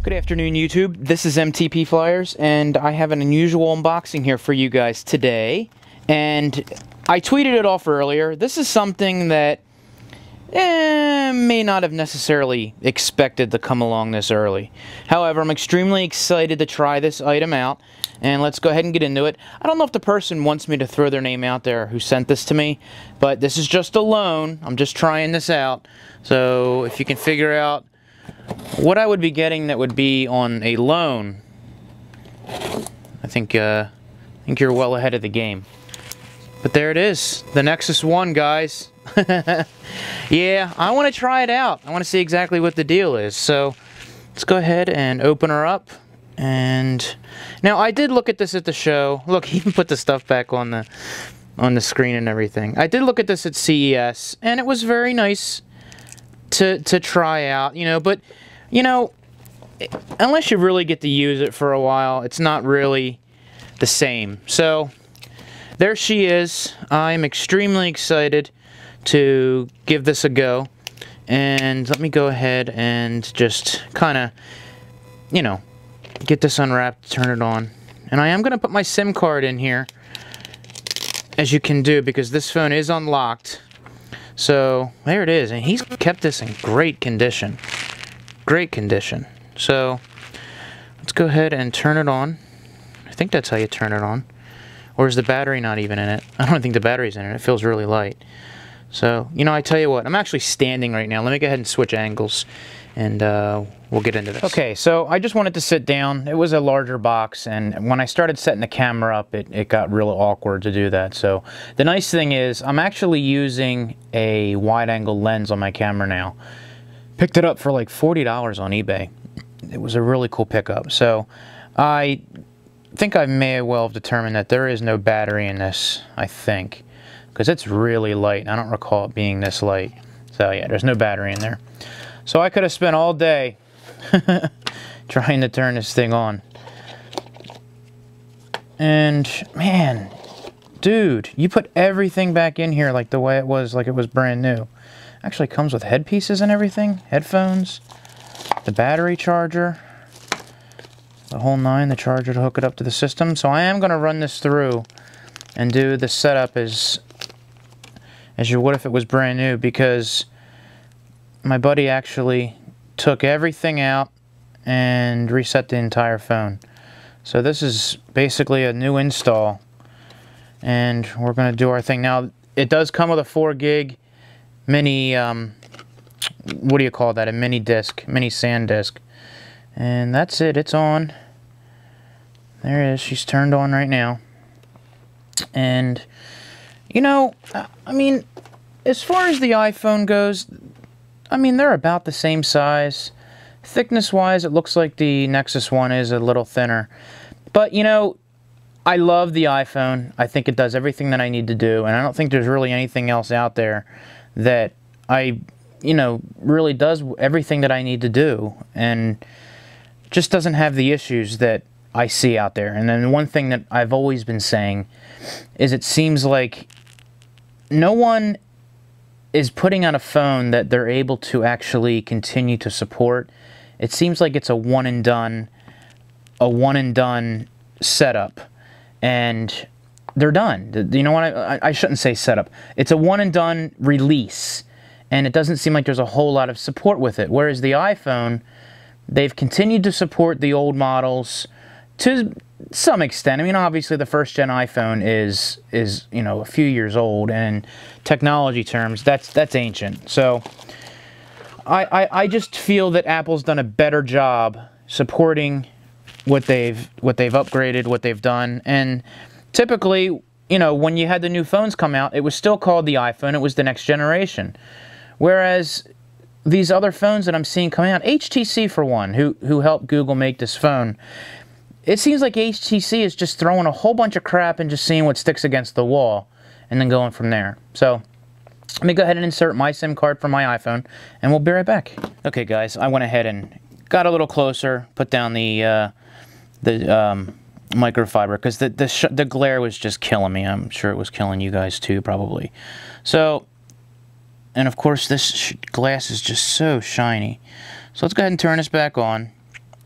Good afternoon, YouTube. This is MTP Flyers, and I have an unusual unboxing here for you guys today. And I tweeted it off earlier. This is something that may not have necessarily expected to come along this early. However, I'm extremely excited to try this item out, and let's go ahead and get into it. I don't know if the person wants me to throw their name out there who sent this to me, but this is just a loan. I'm just trying this out. So if you can figure out what I would be getting that would be on a loan, I think you're well ahead of the game. But there it is, the Nexus 1, guys. Yeah, I want to try it out. I want to see exactly what the deal is. So let's go ahead and open her up. And now I did look at this at the show. Look, he even put the stuff back on the screen and everything. I did look at this at CES, and it was very nice to try out, you know, but you know, unless you really get to use it for a while, it's not really the same. So there she is. I'm extremely excited to give this a go, and let me go ahead and just kind of, you know, get this unwrapped, turn it on, and I am going to put my SIM card in here, as you can do, because this phone is unlocked. So there it is, and he's kept this in great condition. Great condition. So let's go ahead and turn it on. I think that's how you turn it on. Or is the battery not even in it? I don't think the battery's in it. It feels really light. So, you know, I tell you what, I'm actually standing right now. Let me go ahead and switch angles, and we'll get into this. Okay, so I just wanted to sit down. It was a larger box, and when I started setting the camera up, it got real awkward to do that. So the nice thing is I'm actually using a wide-angle lens on my camera now. Picked it up for like $40 on eBay. It was a really cool pickup. So I think I may well have determined that there is no battery in this, I think, because it's really light. I don't recall it being this light. So yeah, there's no battery in there. So I could have spent all day trying to turn this thing on. And man, dude, you put everything back in here like the way it was, like it was brand new. Actually comes with headpieces and everything, headphones, the battery charger, the whole nine, the charger to hook it up to the system. So I am going to run this through and do the setup as you would if it was brand new, because my buddy actually took everything out and reset the entire phone. So this is basically a new install, and we're going to do our thing. Now, it does come with a 4 gig mini, what do you call that? A mini disc, mini SAN disc. And that's it, it's on. There it is, she's turned on right now. And, you know, I mean, as far as the iPhone goes, I mean, they're about the same size. Thickness-wise, it looks like the Nexus 1 is a little thinner. But, you know, I love the iPhone. I think it does everything that I need to do, and I don't think there's really anything else out there that you know, really does everything that I need to do, and just doesn't have the issues that I see out there. And then one thing that I've always been saying is it seems like no one is putting out a phone that they're able to actually continue to support. It seems like it's a one and done setup, and they're done. You know what? I shouldn't say setup. It's a one and done release, and it doesn't seem like there's a whole lot of support with it. Whereas the iPhone, they've continued to support the old models to some extent. I mean, obviously the first gen iPhone is you know, a few years old, and in technology terms, that's ancient. So I just feel that Apple's done a better job supporting what they've upgraded, what they've done. And typically, you know, when you had the new phones come out, it was still called the iPhone. It was the next generation. Whereas these other phones that I'm seeing coming out, HTC for one, who helped Google make this phone, it seems like HTC is just throwing a whole bunch of crap and just seeing what sticks against the wall and then going from there. So let me go ahead and insert my SIM card from my iPhone, and we'll be right back. Okay, guys, I went ahead and got a little closer, put down the microfiber, because the glare was just killing me. I'm sure it was killing you guys too, probably. So, and of course this glass is just so shiny. So let's go ahead and turn this back on.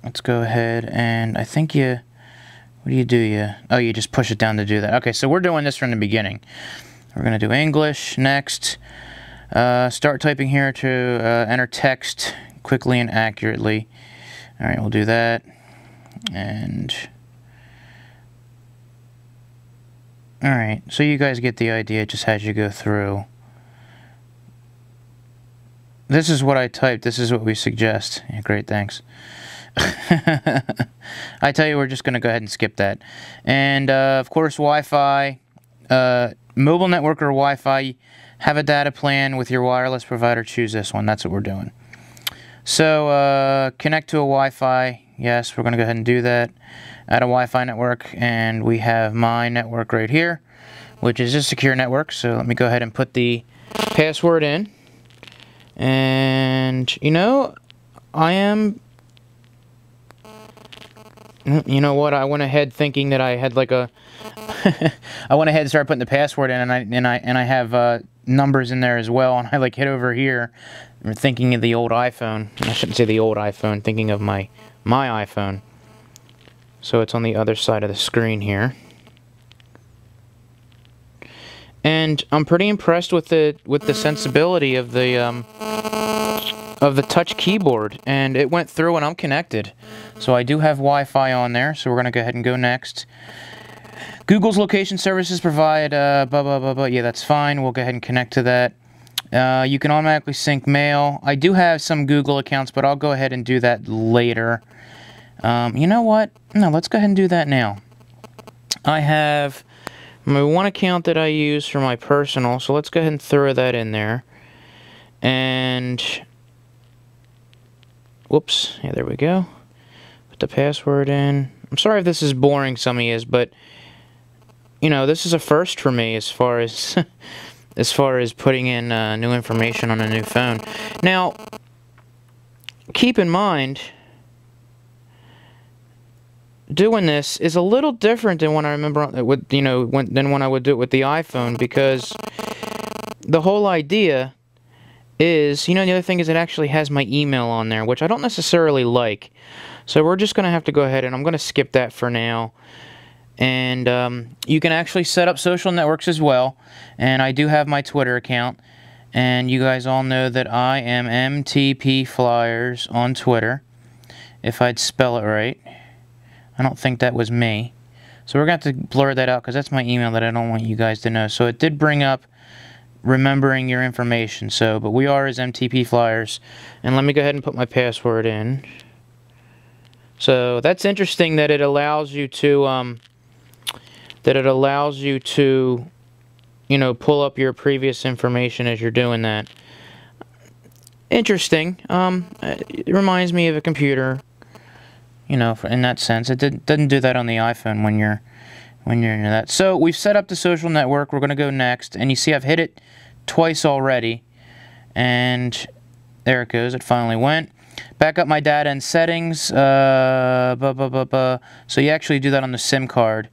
let's go ahead and I think you, what do? You just push it down to do that. Okay, so we're doing this from the beginning. We're going to do English, next. Start typing here to enter text quickly and accurately. Alright, we'll do that. And alright, so you guys get the idea just as you go through. This is what I typed. This is what we suggest. Yeah, great, thanks. I tell you, we're just going to go ahead and skip that. And, of course, Wi-Fi, mobile network or Wi-Fi, have a data plan with your wireless provider. Choose this one. That's what we're doing. So, connect to a Wi-Fi. Yes, we're going to go ahead and do that. Add a Wi-Fi network, and we have my network right here, which is a secure network. So let me go ahead and put the password in. And, you know, you know what? I went ahead thinking that I had like a... I went ahead and started putting the password in, and I have numbers in there as well. And I like hit over here, thinking of the old iPhone. I shouldn't say the old iPhone. Thinking of my iPhone. So it's on the other side of the screen here. And I'm pretty impressed with the sensibility of the touch keyboard, and it went through and I'm connected. So I do have Wi-Fi on there, so we're going to go ahead and go next. Google's location services provide, yeah, that's fine. We'll go ahead and connect to that. You can automatically sync mail. I do have some Google accounts, but I'll go ahead and do that later. You know what? No, let's go ahead and do that now. I have my one account that I use for my personal, so let's go ahead and throw that in there. And whoops, yeah, there we go. Put the password in. I'm sorry if this is boring, some of you, but you know, this is a first for me as far as as far as putting in new information on a new phone. Now, keep in mind, doing this is a little different than when I remember with, you know, than when I would do it with the iPhone, because the whole idea is, you know, the other thing is it actually has my email on there, which I don't necessarily like. So we're just going to have to go ahead, and I'm going to skip that for now. And you can actually set up social networks as well. And I do have my Twitter account. And you guys all know that I am MTP Flyers on Twitter, if I'd spell it right. I don't think that was me. So we're going to have to blur that out because that's my email that I don't want you guys to know. So it did bring up remembering your information. So, but we are as MTP Flyers. And let me go ahead and put my password in. So that's interesting that it allows you to, you know, pull up your previous information as you're doing that. Interesting. It reminds me of a computer. You know, in that sense, it doesn't do that on the iPhone when you're into that. So we've set up the social network. We're going to go next, and you see I've hit it twice already, and there it goes. It finally went. Back up my data and settings. So you actually do that on the SIM card,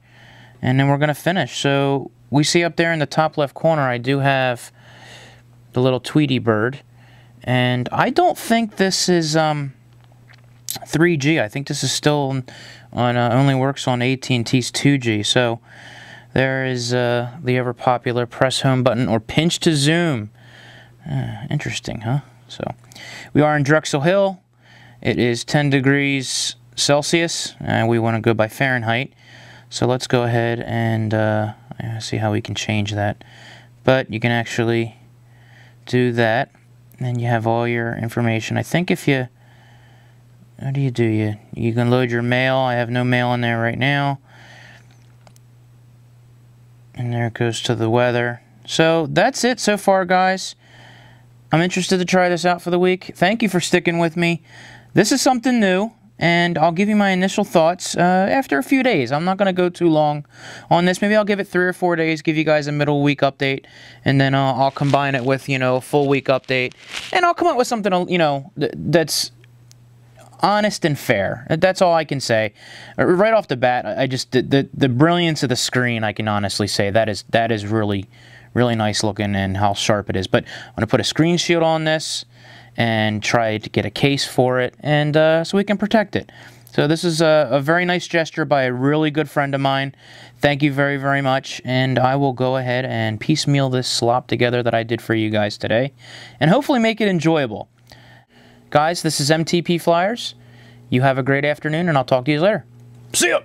and then we're going to finish. So we see up there in the top left corner, I do have the little Tweety bird, and I don't think this is 3G. I think this is still on only works on AT&T's 2G. So there is the ever popular press home button or pinch to zoom. Interesting, huh? So we are in Drexel Hill. It is 10 degrees Celsius, and we want to go by Fahrenheit. So let's go ahead and see how we can change that. But you can actually do that, and you have all your information. I think if you... What do? You can load your mail. I have no mail in there right now. And there it goes to the weather. So that's it so far, guys. I'm interested to try this out for the week. Thank you for sticking with me. This is something new, and I'll give you my initial thoughts after a few days. I'm not going to go too long on this. Maybe I'll give it 3 or 4 days, give you guys a middle week update, and then I'll combine it with, you know, a full week update. And I'll come up with something, you know, that's honest and fair. That's all I can say. Right off the bat, I just the brilliance of the screen, I can honestly say that is really nice looking, and how sharp it is. But I'm going to put a screen shield on this and try to get a case for it, and so we can protect it. So this is a very nice gesture by a really good friend of mine. Thank you very, very much. And I will go ahead and piecemeal this slop together that I did for you guys today. And hopefully make it enjoyable. Guys, this is MTP Flyers. You have a great afternoon, and I'll talk to you later. See ya!